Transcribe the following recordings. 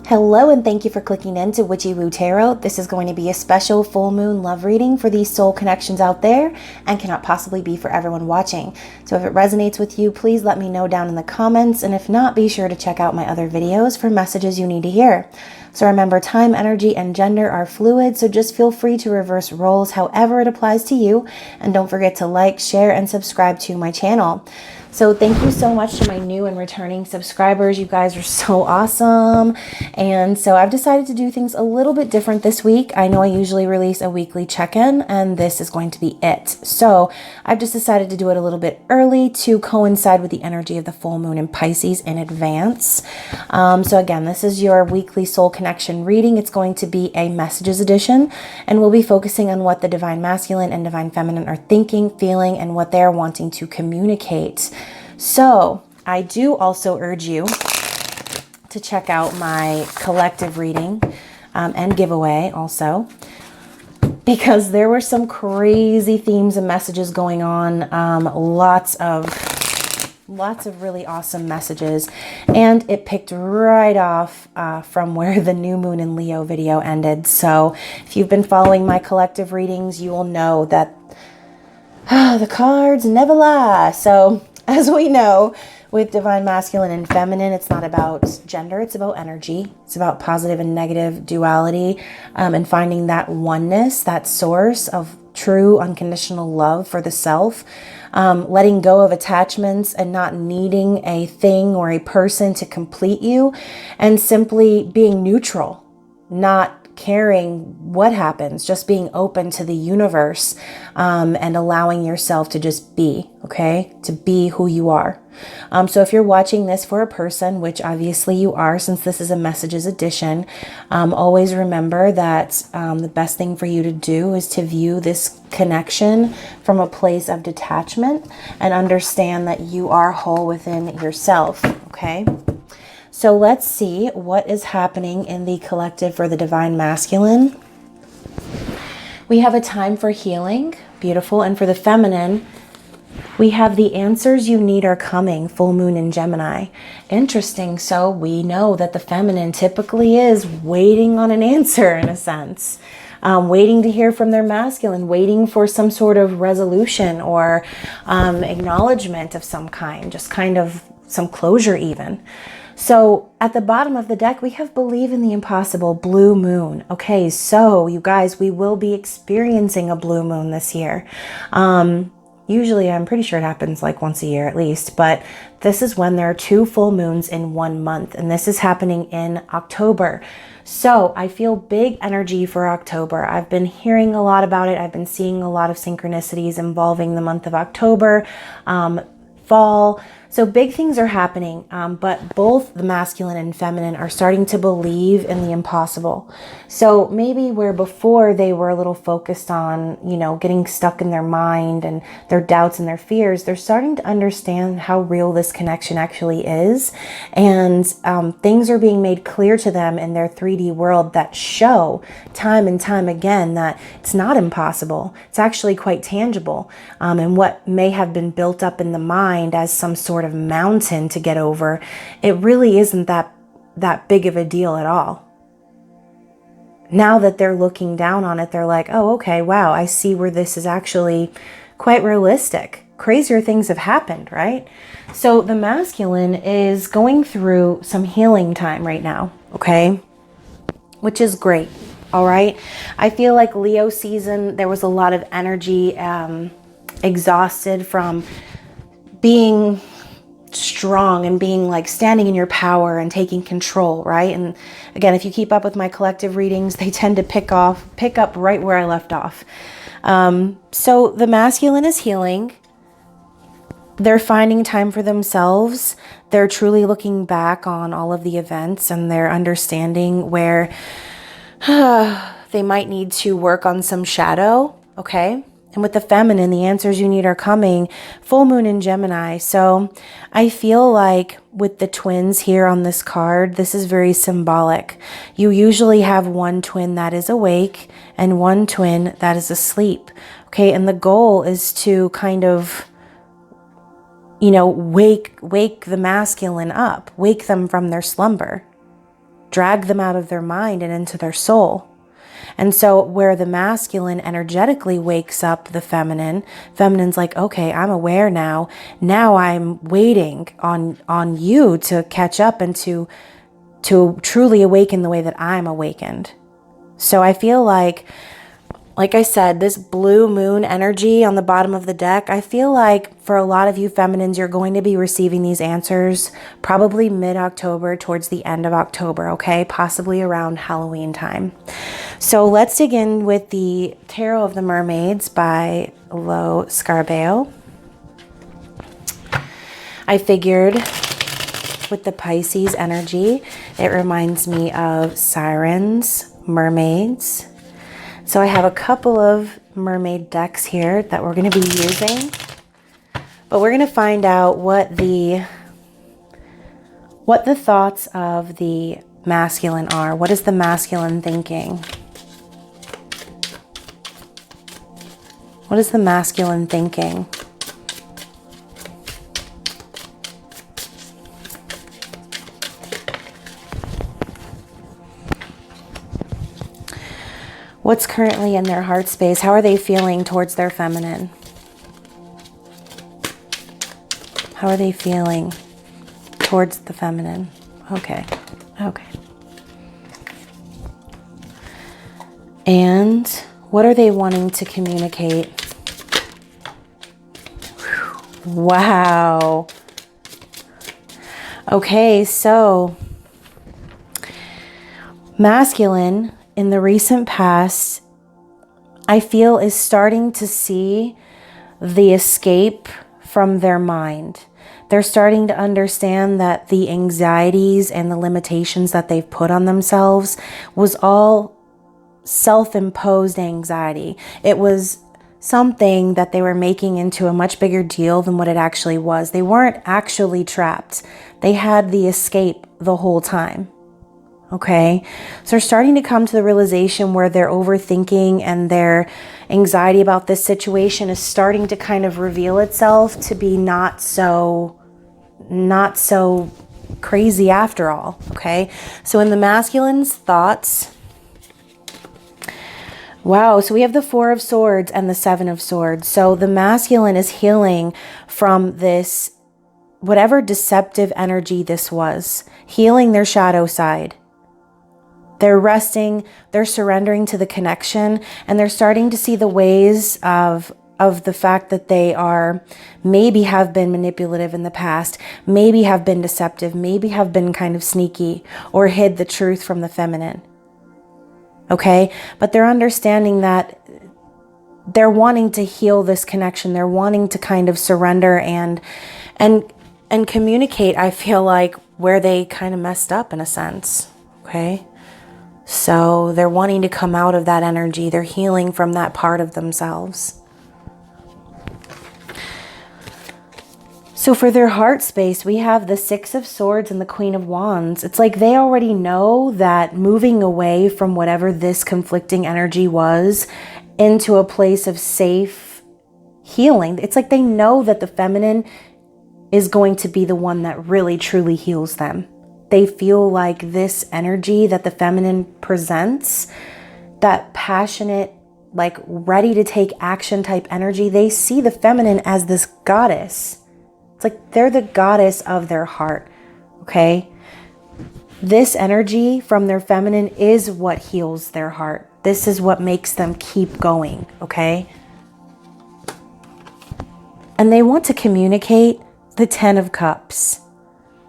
Hello, and thank you for clicking into Witchy-Woo Tarot. This is going to be a special full moon love reading for these soul connections out there and cannot possibly be for everyone watching. So if it resonates with you, please let me know down in the comments. And if not, be sure to check out my other videos for messages you need to hear. So remember, time, energy, and gender are fluid, so just feel free to reverse roles however it applies to you. And don't forget to like, share, and subscribe to my channel. So thank you so much to my new and returning subscribers. You guys are so awesome. And so I've decided to do things a little bit different this week. I know I usually release a weekly check-in, and this is going to be it. So I've just decided to do it a little bit early to coincide with the energy of the full moon in Pisces in advance. So again, this is your weekly soul connection reading. It's going to be a messages edition, and we'll be focusing on what the divine masculine and divine feminine are thinking, feeling, and what they're wanting to communicate. So I do also urge you to check out my collective reading and giveaway also, because there were some crazy themes and messages going on. Lots of really awesome messages, and it picked right off from where the new moon in Leo video ended. So if you've been following my collective readings, you will know that the cards never lie. So as we know, with divine masculine and feminine, it's not about gender, it's about energy. It's about positive and negative duality, and finding that oneness, that source of true unconditional love for the self, letting go of attachments and not needing a thing or a person to complete you, and simply being neutral, not caring what happens, just being open to the universe, and allowing yourself to just be, okay? To be who you are. So if you're watching this for a person, which obviously you are, since this is a messages edition, always remember that the best thing for you to do is to view this connection from a place of detachment and understand that you are whole within yourself, okay? So let's see what is happening in the collective for the divine masculine. We have a time for healing, beautiful. And for the feminine, we have the answers you need are coming, full moon in Gemini. Interesting. So we know that the feminine typically is waiting on an answer in a sense. Waiting to hear from their masculine, waiting for some sort of resolution or acknowledgement of some kind, just kind of some closure even. So at the bottom of the deck, we have believe in the impossible, blue moon. Okay, so you guys, we will be experiencing a blue moon this year. Usually, I'm pretty sure it happens like once a year at least, but this is when there are 2 full moons in 1 month, and this is happening in October. So I feel big energy for October. I've been hearing a lot about it. I've been seeing a lot of synchronicities involving the month of October, fall. So big things are happening, but both the masculine and feminine are starting to believe in the impossible. So maybe where before they were a little focused on, getting stuck in their mind and their doubts and their fears, they're starting to understand how real this connection actually is. And things are being made clear to them in their 3D world that show time and time again that it's not impossible. It's actually quite tangible. And what may have been built up in the mind as some sort of mountain to get over, it really isn't that big of a deal at all. Now that they're looking down on it, they're like, oh, okay, wow, I see where this is actually quite realistic. Crazier things have happened, right? So the masculine is going through some healing time right now, okay? Which is great, all right? I feel like Leo season, there was a lot of energy, exhausted from being strong and being like standing in your power and taking control, right? And again, if you keep up with my collective readings, they tend to pick up right where I left off. So the masculine is healing. They're finding time for themselves. They're truly looking back on all of the events, and they're understanding where they might need to work on some shadow, okay? And with the feminine, the answers you need are coming. Full moon in Gemini. So I feel like with the twins here on this card, this is very symbolic. You usually have one twin that is awake and one twin that is asleep. Okay, and the goal is to kind of, wake the masculine up, wake them from their slumber. drag them out of their mind and into their soul. And so where the masculine energetically wakes up the feminine, feminine's like, okay, I'm aware now. Now I'm waiting on you to catch up and to truly awaken the way that I'm awakened. So I feel like I said, this blue moon energy on the bottom of the deck, I feel like for a lot of you feminines, you're going to be receiving these answers probably mid-October, towards the end of October, okay? Possibly around Halloween time. So let's dig in with the Tarot of the Mermaids by Lo Scarabeo. I figured with the Pisces energy, it reminds me of sirens, mermaids. So I have a couple of mermaid decks here that we're going to be using, but we're going to find out what the thoughts of the masculine are. What is the masculine thinking? What is the masculine thinking? What's currently in their heart space? How are they feeling towards their feminine? How are they feeling towards the feminine? Okay. Okay. And what are they wanting to communicate? Wow. Okay, so masculine in the recent past, I feel, is starting to see the escape from their mind. They're starting to understand that the anxieties and the limitations that they've put on themselves was all self-imposed anxiety. It was something that they were making into a much bigger deal than what it actually was. They weren't actually trapped. They had the escape the whole time. Okay, so they're starting to come to the realization where their overthinking and their anxiety about this situation is starting to kind of reveal itself to be not so crazy after all. Okay, so in the masculine's thoughts, wow, so we have the Four of Swords and the Seven of Swords. So the masculine is healing from this, whatever deceptive energy this was, healing their shadow side. They're resting, they're surrendering to the connection, and they're starting to see the ways of the fact that they are, maybe have been manipulative in the past, maybe have been deceptive, maybe have been kind of sneaky, or hid the truth from the feminine. Okay, but they're understanding that they're wanting to heal this connection. They're wanting to kind of surrender and communicate, I feel like, where they kind of messed up in a sense. Okay. So they're wanting to come out of that energy. They're healing from that part of themselves. So for their heart space, we have the Six of Swords and the Queen of Wands. It's like they already know that moving away from whatever this conflicting energy was into a place of safe healing. It's like they know that the feminine is going to be the one that really truly heals them. They feel like this energy that the feminine presents, that passionate, like ready to take action type energy, they see the feminine as this goddess. It's like they're the goddess of their heart, okay? This energy from their feminine is what heals their heart. This is what makes them keep going, okay? And they want to communicate the Ten of Cups.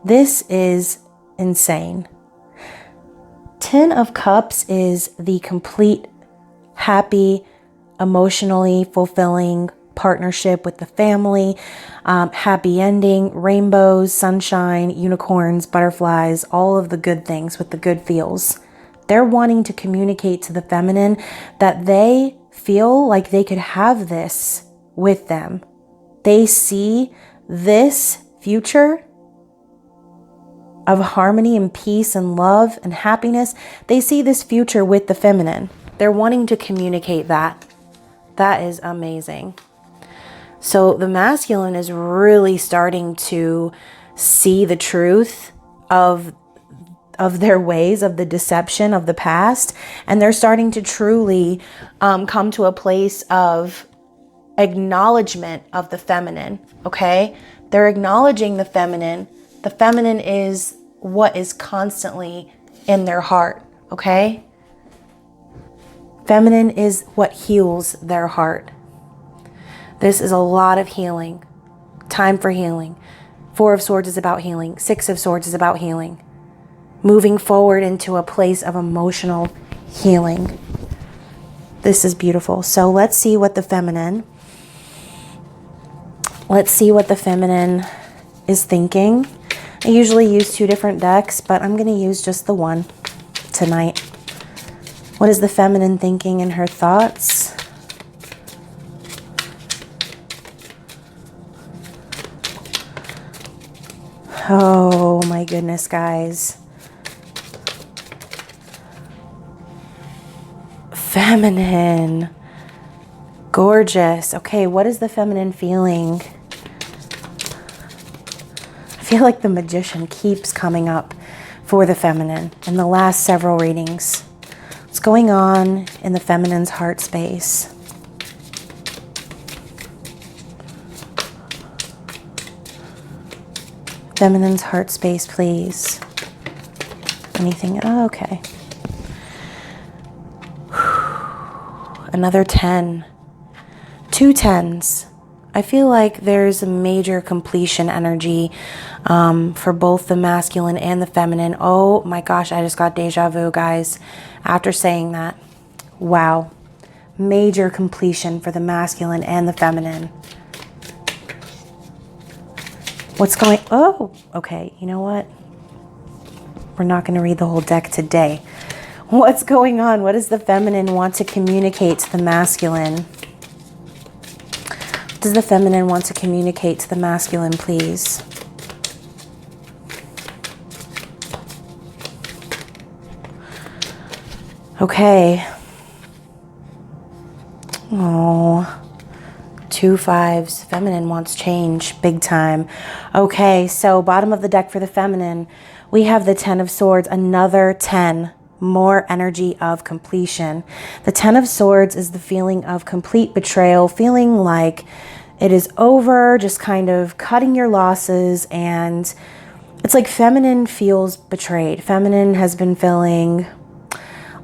This is insane. Ten of Cups is the complete, happy, emotionally fulfilling partnership with the family, happy ending, rainbows, sunshine, unicorns, butterflies, all of the good things with the good feels. They're wanting to communicate to the feminine that they feel like they could have this with them. They see this future of harmony and peace and love and happiness. They see this future with the feminine. They're wanting to communicate that. That is amazing. So the masculine is really starting to see the truth of their ways, of the deception of the past, and they're starting to truly come to a place of acknowledgement of the feminine. Okay, they're acknowledging the feminine. The feminine is what is constantly in their heart. Okay, feminine is what heals their heart. This is a lot of healing. Time for healing. 4 of Swords is about healing. 6 of Swords is about healing. Moving forward into a place of emotional healing. This is beautiful. So let's see what the feminine is thinking. I usually use 2 different decks, but I'm going to use just the one tonight. What is the feminine thinking in her thoughts? Oh my goodness, guys. Feminine. Gorgeous. Okay, what is the feminine feeling? I feel like the Magician keeps coming up for the feminine in the last several readings. What's going on in the feminine's heart space? Feminine's heart space, please. Anything? Oh, okay. Another 10. 2 10s. I feel like there's a major completion energy for both the masculine and the feminine. Oh my gosh, I just got deja vu, guys, after saying that. Wow. Major completion for the masculine and the feminine. What's going... Oh, okay. You know what? We're not going to read the whole deck today. What's going on? What does the feminine want to communicate to the masculine? Does the feminine want to communicate to the masculine, please? Okay. Oh, 2 5s. Feminine wants change big time. Okay, so bottom of the deck for the feminine, we have the 10 of Swords, another 10. More energy of completion. The 10 of Swords is the feeling of complete betrayal, feeling like it is over, just kind of cutting your losses, and it's like feminine feels betrayed. Feminine has been feeling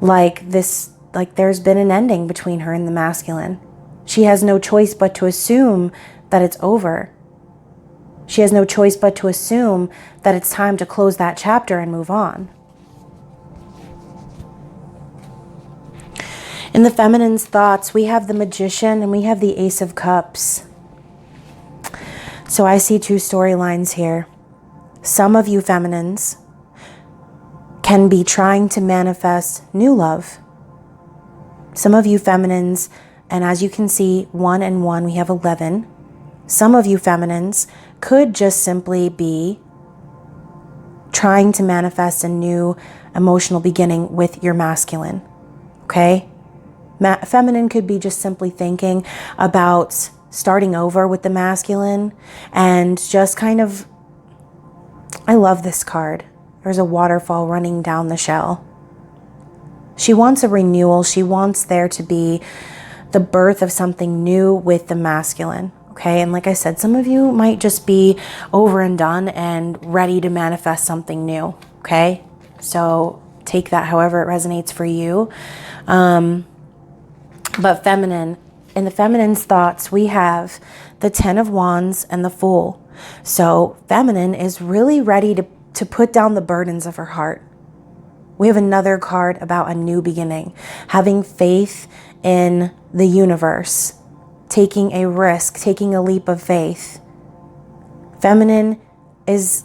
like this, like there's been an ending between her and the masculine. She has no choice but to assume that it's over. She has no choice but to assume that it's time to close that chapter and move on. In the feminine's thoughts, we have the Magician and we have the Ace of Cups. So I see 2 storylines here. Some of you feminines can be trying to manifest new love. Some of you feminines, and as you can see, 1 and 1, we have 11. Some of you feminines could just simply be trying to manifest a new emotional beginning with your masculine. Okay? Feminine could be just simply thinking about starting over with the masculine and just kind of... I love this card. There's a waterfall running down the shell. She wants a renewal. She wants there to be the birth of something new with the masculine. Okay, and like I said, some of you might just be over and done and ready to manifest something new. Okay, so take that however it resonates for you. But feminine, in the feminine's thoughts, we have the 10 of Wands and the Fool. So feminine is really ready to put down the burdens of her heart. We have another card about a new beginning, having faith in the universe, taking a risk, taking a leap of faith. Feminine is...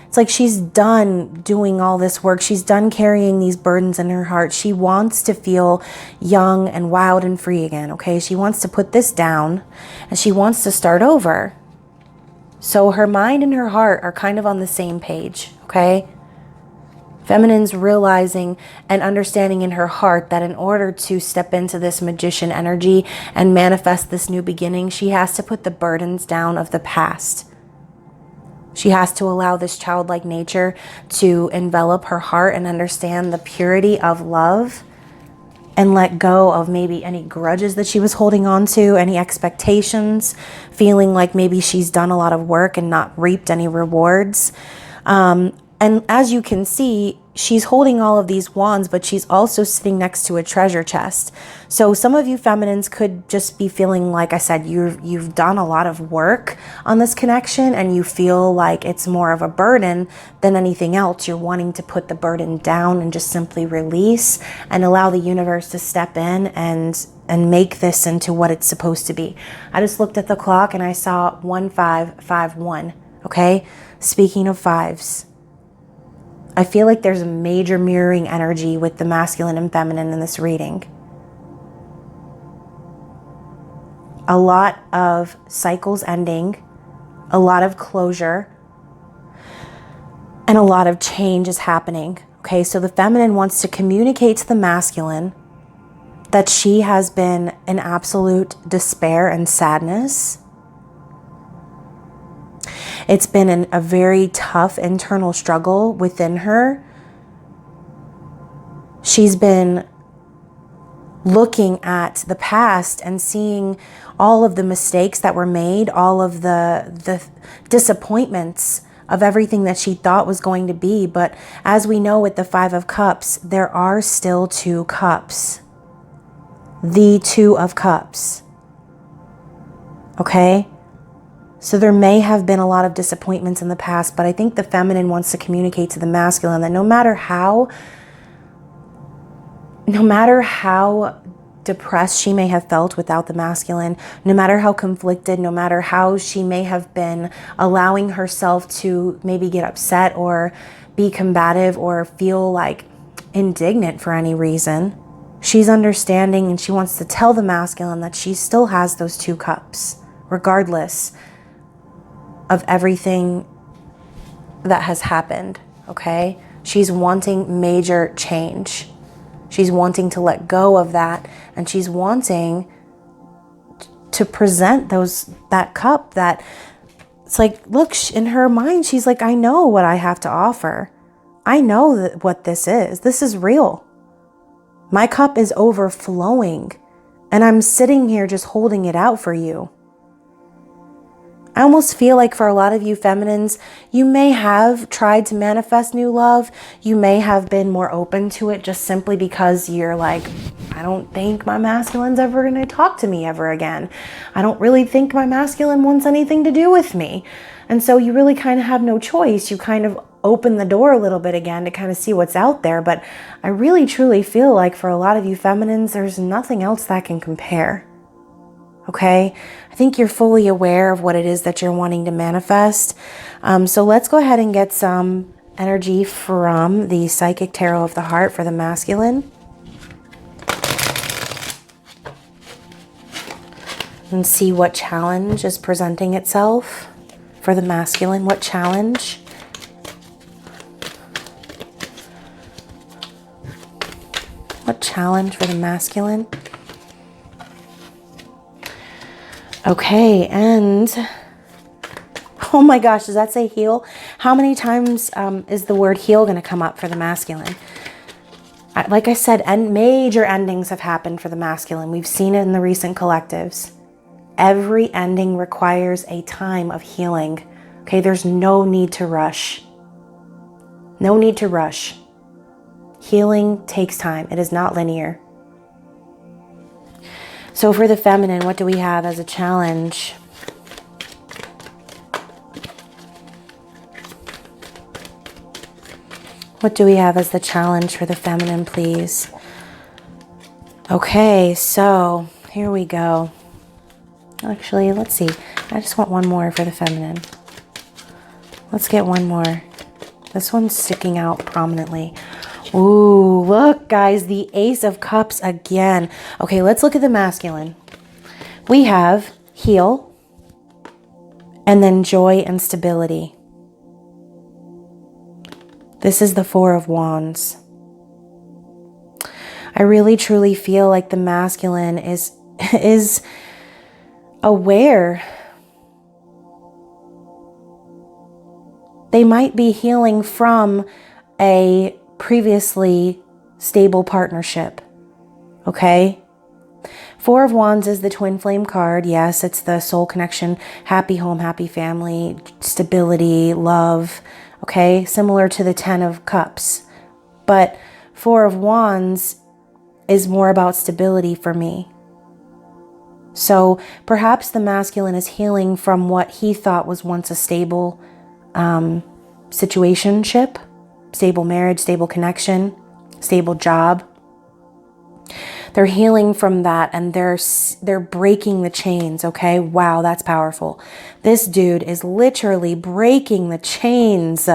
It's like she's done doing all this work. She's done carrying these burdens in her heart. She wants to feel young and wild and free again, okay? She wants to put this down and she wants to start over. So her mind and her heart are kind of on the same page, okay? Feminine's realizing and understanding in her heart that in order to step into this Magician energy and manifest this new beginning, she has to put the burdens down of the past. She has to allow this childlike nature to envelop her heart and understand the purity of love, and let go of maybe any grudges that she was holding on to, any expectations, feeling like maybe she's done a lot of work and not reaped any rewards. And as you can see, she's holding all of these wands, but she's also sitting next to a treasure chest. So some of you feminines could just be feeling, like I said, you've done a lot of work on this connection and you feel like it's more of a burden than anything else. You're wanting to put the burden down and just simply release and allow the universe to step in and make this into what it's supposed to be. I just looked at the clock and I saw 1551. Okay. Speaking of fives, I feel like there's a major mirroring energy with the masculine and feminine in this reading. A lot of cycles ending, a lot of closure, and a lot of change is happening. Okay, so the feminine wants to communicate to the masculine that she has been in absolute despair and sadness. It's been a very tough internal struggle within her. She's been looking at the past and seeing all of the mistakes that were made, all of the disappointments of everything that she thought was going to be. But as we know with the Five of Cups, there are still two cups. The Two of Cups. Okay? So there may have been a lot of disappointments in the past, but I think the feminine wants to communicate to the masculine that no matter how depressed she may have felt without the masculine, no matter how conflicted, no matter how she may have been allowing herself to maybe get upset or be combative or feel like indignant for any reason, she's understanding and she wants to tell the masculine that she still has those two cups, regardless of everything that has happened, okay? She's wanting major change. She's wanting to let go of that, and she's wanting to present that cup that it's like, look, in her mind, she's like, I know what I have to offer. I know what this is. This is real. My cup is overflowing, and I'm sitting here just holding it out for you. I almost feel like for a lot of you feminines, you may have tried to manifest new love. You may have been more open to it just simply because you're like, I don't think my masculine's ever going to talk to me ever again. I don't really think my masculine wants anything to do with me. And so you really kind of have no choice. You kind of open the door a little bit again to kind of see what's out there. But I really truly feel like for a lot of you feminines, there's nothing else that can compare. Okay, I think you're fully aware of what it is that you're wanting to manifest. So let's go ahead and get some energy from the Psychic Tarot of the Heart for the masculine. And see what challenge is presenting itself for the masculine. What challenge? What challenge for the masculine? Okay, and oh my gosh, does that say heal? How many times is the word heal going to come up for the masculine? Like I said, major endings have happened for the masculine. We've seen it in the recent collectives. Every ending requires a time of healing. Okay, there's no need to rush. No need to rush. Healing takes time. It is not linear. So for the feminine, what do we have as a challenge? What do we have as the challenge for the feminine, please? Okay, so here we go. Actually, let's see. I just want one more for the feminine. Let's get one more. This one's sticking out prominently. Ooh, look, guys, the Ace of Cups again. Okay, let's look at the masculine. We have heal and then joy and stability. This is the Four of Wands. I really truly feel like the masculine is aware They might be healing from a previously stable partnership. Okay? Four of Wands is the twin flame card. Yes, it's the soul connection, happy home, happy family, stability, love. Okay? Similar to the 10 of Cups. But Four of Wands is more about stability for me. So perhaps the masculine is healing from what he thought was once a stable situationship, stable marriage, stable connection, stable job. They're healing from that, and they're breaking the chains, okay? Wow, that's powerful. This dude is literally breaking the chains,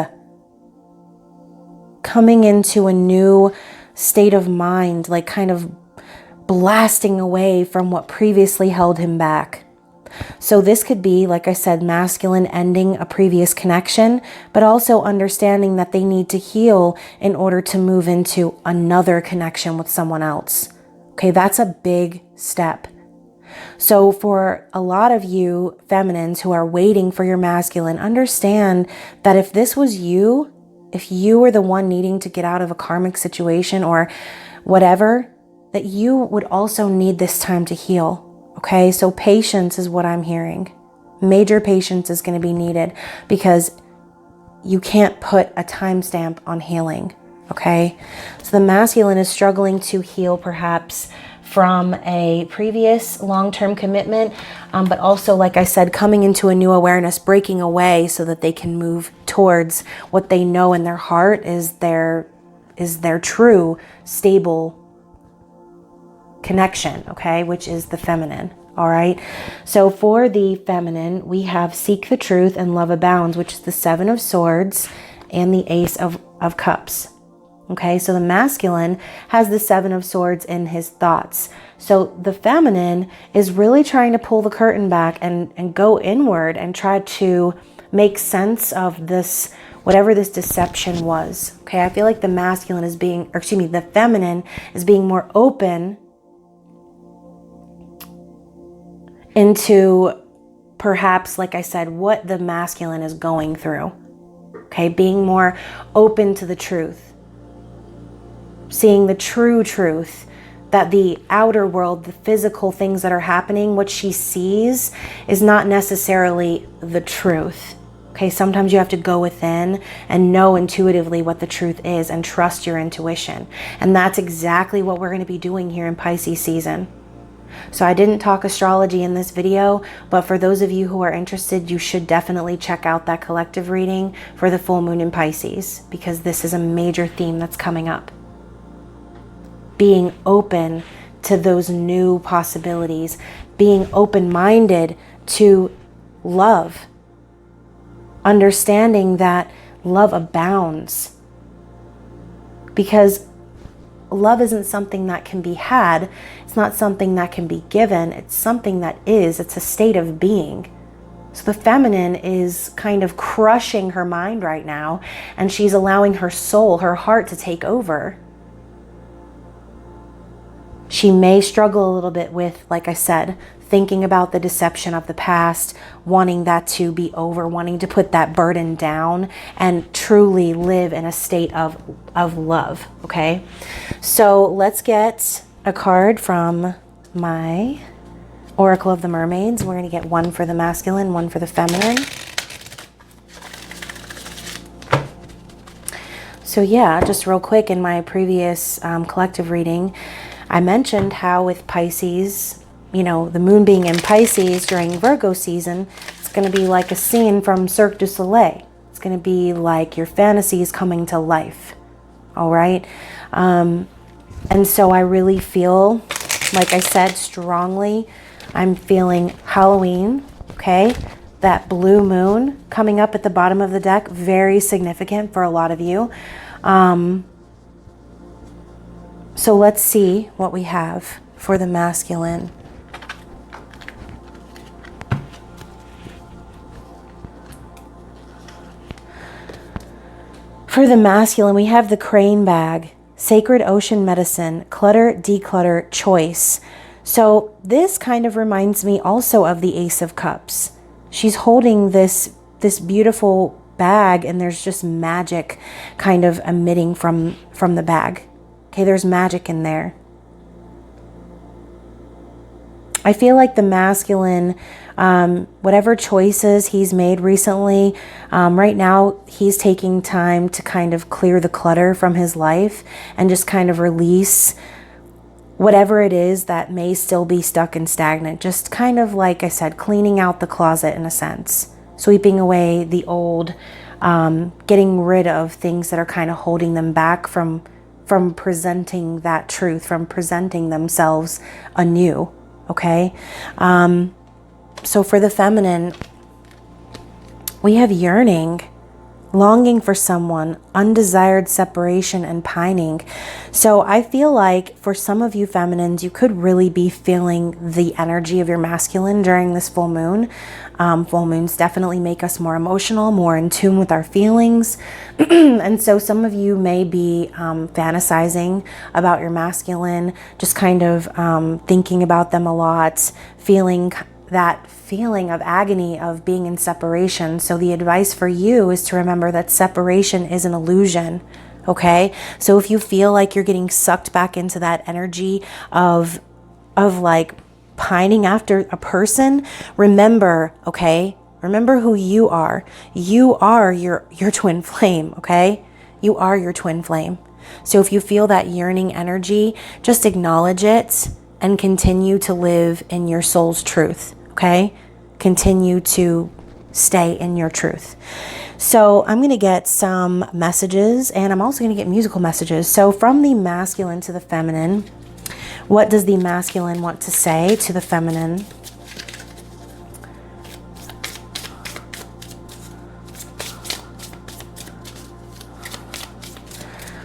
coming into a new state of mind, like kind of blasting away from what previously held him back. So this could be, like I said, masculine ending a previous connection, but also understanding that they need to heal in order to move into another connection with someone else. Okay, that's a big step. So for a lot of you feminines who are waiting for your masculine, understand that if this was you, if you were the one needing to get out of a karmic situation or whatever, that you would also need this time to heal. Okay, so patience is what I'm hearing. Major patience is going to be needed because you can't put a timestamp on healing. Okay, so the masculine is struggling to heal perhaps from a previous long-term commitment, but also, like I said, coming into a new awareness, breaking away so that they can move towards what they know in their heart is their true, stable connection, okay, which is the feminine. All right. So for the feminine, we have Seek the Truth and Love Abounds, which is the 7 of Swords and the Ace of Cups. Okay, so the masculine has the 7 of Swords in his thoughts. So the feminine is really trying to pull the curtain back and go inward and try to make sense of this, whatever this deception was. Okay, I feel like the masculine is being, or excuse me, the feminine is being more open into perhaps, like I said, what the masculine is going through. Okay, being more open to the truth. Seeing the true truth, that the outer world, the physical things that are happening, what she sees is not necessarily the truth. Okay, sometimes you have to go within and know intuitively what the truth is and trust your intuition. And that's exactly what we're going to be doing here in Pisces season. So I didn't talk astrology in this video, but for those of you who are interested, you should definitely check out that collective reading for the full moon in Pisces, because this is a major theme that's coming up. Being open to those new possibilities, being open-minded to love, understanding that love abounds, because love isn't something that can be had. It's not something that can be given. It's something that is. It's a state of being. So the feminine is kind of crushing her mind right now, and she's allowing her soul, her heart to take over. She may struggle a little bit with, like I said, thinking about the deception of the past, wanting that to be over, wanting to put that burden down and truly live in a state of love, okay? So let's get a card from my Oracle of the Mermaids. We're going to get one for the masculine, one for the feminine. So yeah, just real quick, in my previous collective reading, I mentioned how with Pisces, you know, the moon being in Pisces during Virgo season, it's going to be like a scene from Cirque du Soleil. It's going to be like your fantasies coming to life. All right. And so I really feel, like I said, strongly, I'm feeling Halloween. Okay. That blue moon coming up at the bottom of the deck, very significant for a lot of you. So let's see what we have for the masculine. For the masculine, we have the crane bag, sacred ocean medicine, clutter, declutter, choice. So this kind of reminds me also of the Ace of Cups. She's holding this beautiful bag and there's just magic kind of emitting from the bag. Okay, there's magic in there. I feel like the masculine, whatever choices he's made recently, right now he's taking time to kind of clear the clutter from his life and just kind of release whatever it is that may still be stuck and stagnant. Just kind of, like I said, cleaning out the closet in a sense, sweeping away the old, getting rid of things that are kind of holding them back from presenting that truth, from presenting themselves anew. Okay. So for the feminine, we have yearning, longing for someone, undesired separation, and pining. So I feel like for some of you feminines, you could really be feeling the energy of your masculine during this full moon. Full moons definitely make us more emotional, more in tune with our feelings. And so some of you may be fantasizing about your masculine, just kind of thinking about them a lot, feeling that feeling of agony of being in separation. So the advice for you is to remember that separation is an illusion. Okay, so if you feel like you're getting sucked back into that energy of like pining after a person, remember, okay, remember who you are. You are your twin flame. Okay, you are your twin flame. So if you feel that yearning energy, just acknowledge it and continue to live in your soul's truth. Okay, continue to stay in your truth. So I'm going to get some messages, and I'm also going to get musical messages. So from the masculine to the feminine, what does the masculine want to say to the feminine?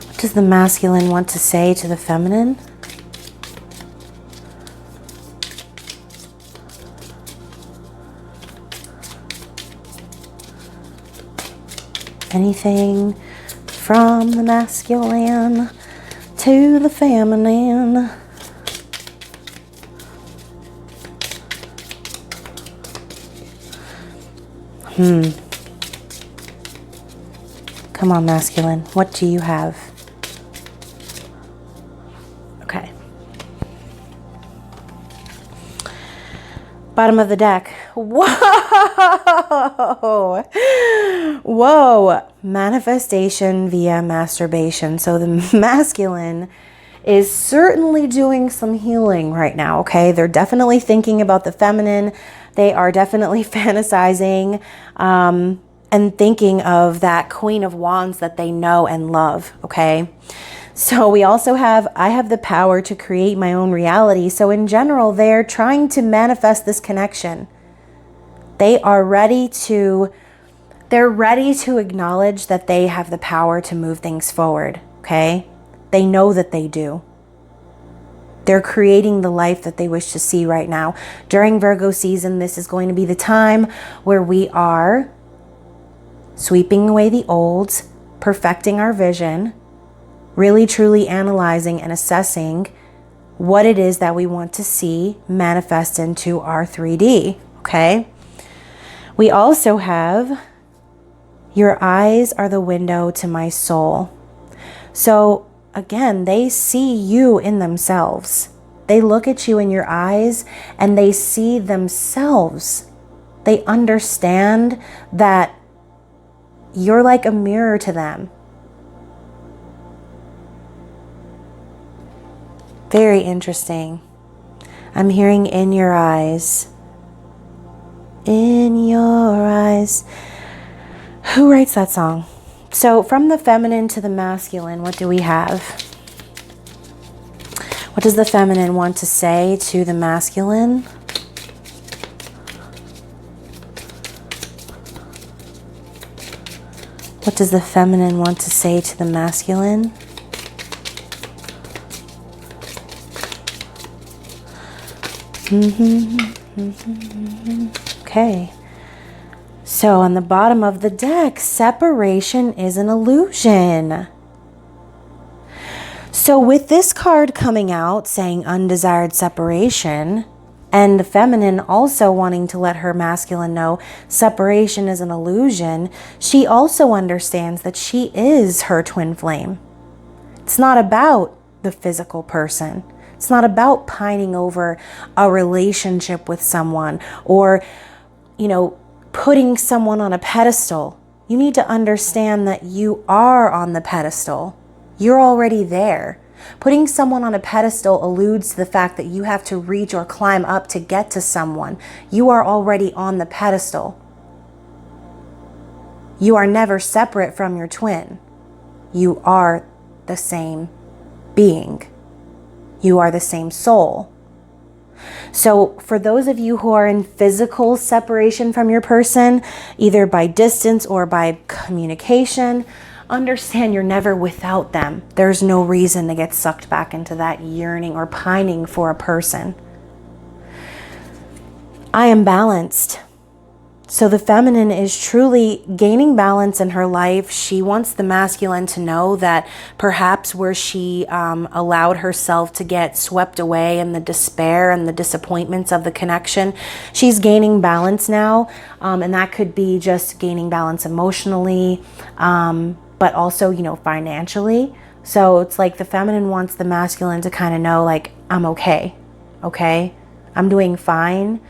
What does the masculine want to say to the feminine? Anything from the masculine to the feminine. Come on, masculine. What do you have? Okay. Bottom of the deck. Whoa! Whoa! Manifestation via masturbation. So the masculine is certainly doing some healing right now, okay? They're definitely thinking about the feminine. They are definitely fantasizing and thinking of that Queen of Wands that they know and love, okay? So we also have, I have the power to create my own reality. So in general, they're trying to manifest this connection. They're ready to acknowledge that they have the power to move things forward, okay? They know that they do. They're creating the life that they wish to see right now. During Virgo season, this is going to be the time where we are sweeping away the old, perfecting our vision, really truly analyzing and assessing what it is that we want to see manifest into our 3D, okay? We also have, your eyes are the window to my soul. So again, they see you in themselves. They look at you in your eyes and they see themselves. They understand that you're like a mirror to them. Very interesting. I'm hearing in your eyes. In your eyes. Who writes that song? So from the feminine to the masculine, what do we have? What does the feminine want to say to the masculine? What does the feminine want to say to the masculine? Okay. So on the bottom of the deck, separation is an illusion. So with this card coming out saying undesired separation, And the feminine also wanting to let her masculine know separation is an illusion. She also understands that she is her twin flame. It's not about the physical person. It's not about pining over a relationship with someone or, putting someone on a pedestal. You need to understand that you are on the pedestal. You're already there. Putting someone on a pedestal alludes to the fact that you have to reach or climb up to get to someone. You are already on the pedestal. You are never separate from your twin. You are the same being. You are the same soul. So for those of you who are in physical separation from your person, either by distance or by communication, understand you're never without them. There's no reason to get sucked back into that yearning or pining for a person. I am balanced. So the feminine is truly gaining balance in her life. She wants the masculine to know that perhaps where she allowed herself to get swept away in the despair and the disappointments of the connection, she's gaining balance now. And that could be just gaining balance emotionally, but also, financially. So it's like the feminine wants the masculine to kind of know, like, I'm okay. I'm doing fine.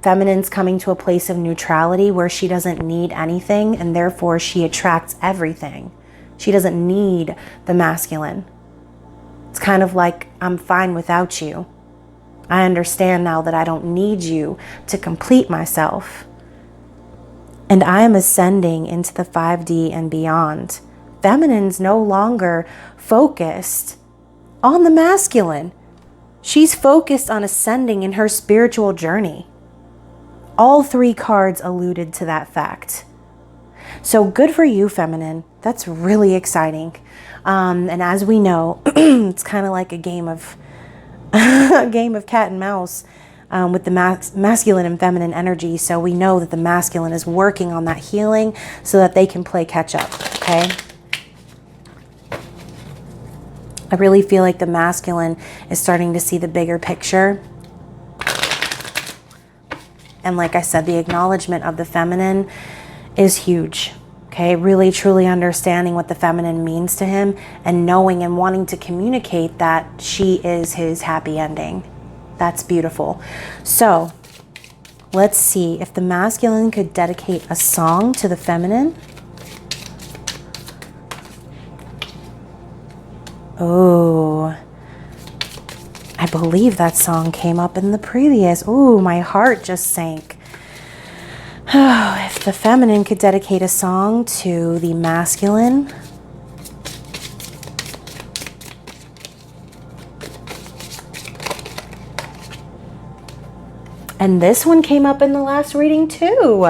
Feminine's coming to a place of neutrality where she doesn't need anything, and therefore she attracts everything. She doesn't need the masculine. It's kind of like, I'm fine without you. I understand now that I don't need you to complete myself. And I am ascending into the 5D and beyond. Feminine's no longer focused on the masculine. She's focused on ascending in her spiritual journey. All three cards alluded to that fact. So good for you, feminine. That's really exciting. And as we know, it's kind of like a game of cat and mouse with the masculine and feminine energy. So we know that the masculine is working on that healing so that they can play catch up. Okay. I really feel like the masculine is starting to see the bigger picture. And like I said, the acknowledgement of the feminine is huge. Okay, really truly understanding what the feminine means to him and knowing and wanting to communicate that she is his happy ending. That's beautiful. So let's see if the masculine could dedicate a song to the feminine. Oh, I believe that song came up in the previous. Ooh, my heart just sank. Oh, if the feminine could dedicate a song to the masculine. And this one came up in the last reading too.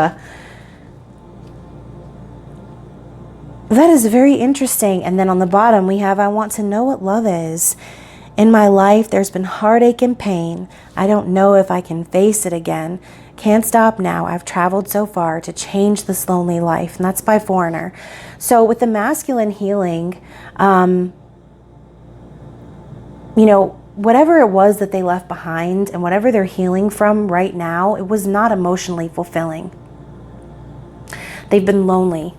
That is very interesting. And then on the bottom we have, I want to know what love is. In my life, there's been heartache and pain. I don't know if I can face it again. Can't stop now. I've traveled so far to change this lonely life. And that's by Foreigner. So with the masculine healing, whatever it was that they left behind and whatever they're healing from right now, it was not emotionally fulfilling. They've been lonely.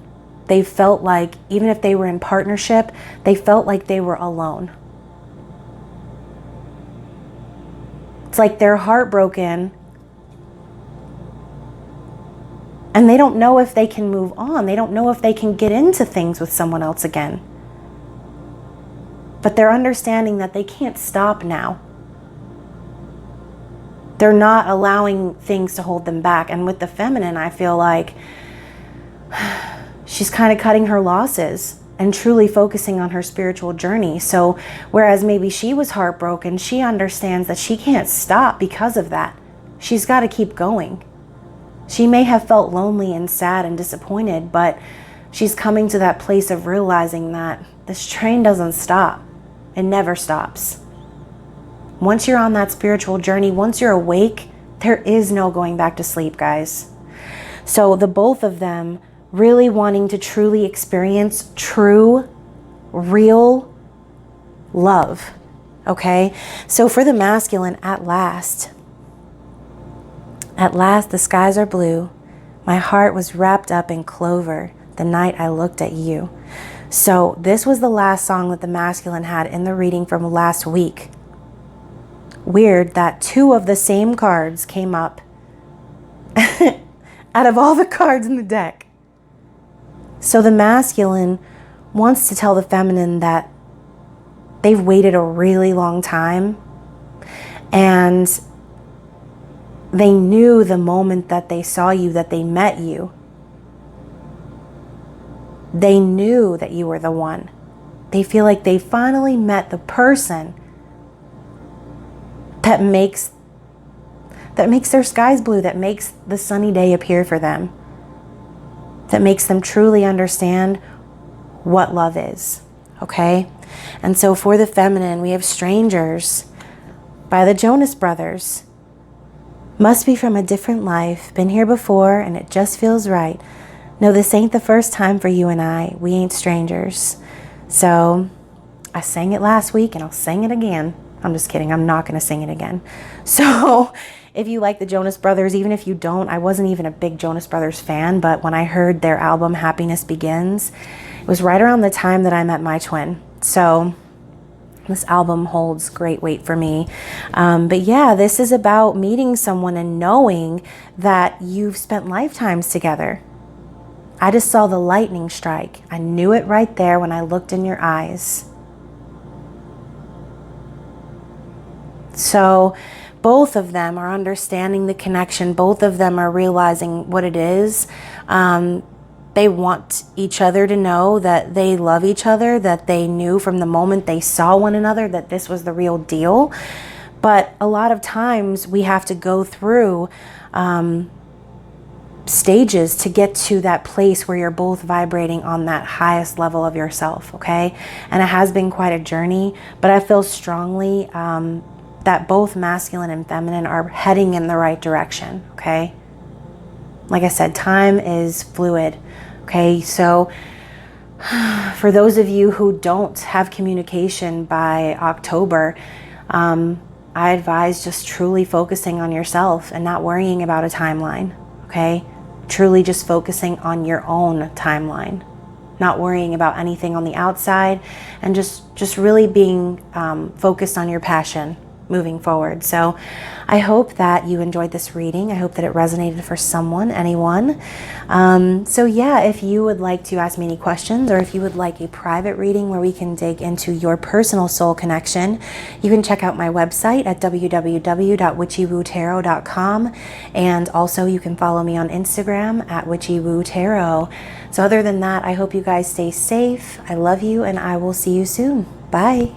They felt like, even if they were in partnership, they felt like they were alone. It's like they're heartbroken and they don't know if they can move on. They don't know if they can get into things with someone else again. But they're understanding that they can't stop now. They're not allowing things to hold them back. And with the feminine, I feel like she's kind of cutting her losses and truly focusing on her spiritual journey. So whereas maybe she was heartbroken, she understands that she can't stop because of that. She's got to keep going. She may have felt lonely and sad and disappointed, but she's coming to that place of realizing that this train doesn't stop. It never stops. Once you're on that spiritual journey, once you're awake, there is no going back to sleep, guys. So the both of them really wanting to truly experience true, real love. Okay, so for the masculine, at last, the skies are blue. My heart was wrapped up in clover the night I looked at you. So this was the last song that the masculine had in the reading from last week. Weird that 2 of the same cards came up out of all the cards in the deck. So the masculine wants to tell the feminine that they've waited a really long time, and they knew the moment that they saw you, that they met you. They knew that you were the one. They feel like they finally met the person that makes their skies blue, that makes the sunny day appear for them, that makes them truly understand what love is. Okay? And so for the feminine, we have Strangers by the Jonas Brothers. Must be from a different life, been here before and it just feels right. No, this ain't the first time for you and I. We ain't strangers. So I sang it last week and I'll sing it again. I'm just kidding. I'm not going to sing it again. So if you like the Jonas Brothers, even if you don't, I wasn't even a big Jonas Brothers fan, but when I heard their album Happiness Begins, it was right around the time that I met my twin. So this album holds great weight for me. But yeah, this is about meeting someone and knowing that you've spent lifetimes together. I just saw the lightning strike. I knew it right there when I looked in your eyes. So both of them are understanding the connection. Both of them are realizing what it is. They want each other to know that they love each other, that they knew from the moment they saw one another that this was the real deal. But a lot of times we have to go through stages to get to that place where you're both vibrating on that highest level of yourself, okay? And it has been quite a journey, but I feel strongly that both masculine and feminine are heading in the right direction, okay? Like I said, time is fluid, okay? So for those of you who don't have communication by October, I advise just truly focusing on yourself and not worrying about a timeline, okay? Truly just focusing on your own timeline, not worrying about anything on the outside, and just really being focused on your passion moving forward. So I hope that you enjoyed this reading. I hope that it resonated for someone, anyone. So yeah, if you would like to ask me any questions, or if you would like a private reading where we can dig into your personal soul connection, you can check out my website at www.witchywotarot.com. And also you can follow me on Instagram at witchywotarot. So other than that, I hope you guys stay safe. I love you, and I will see you soon. Bye.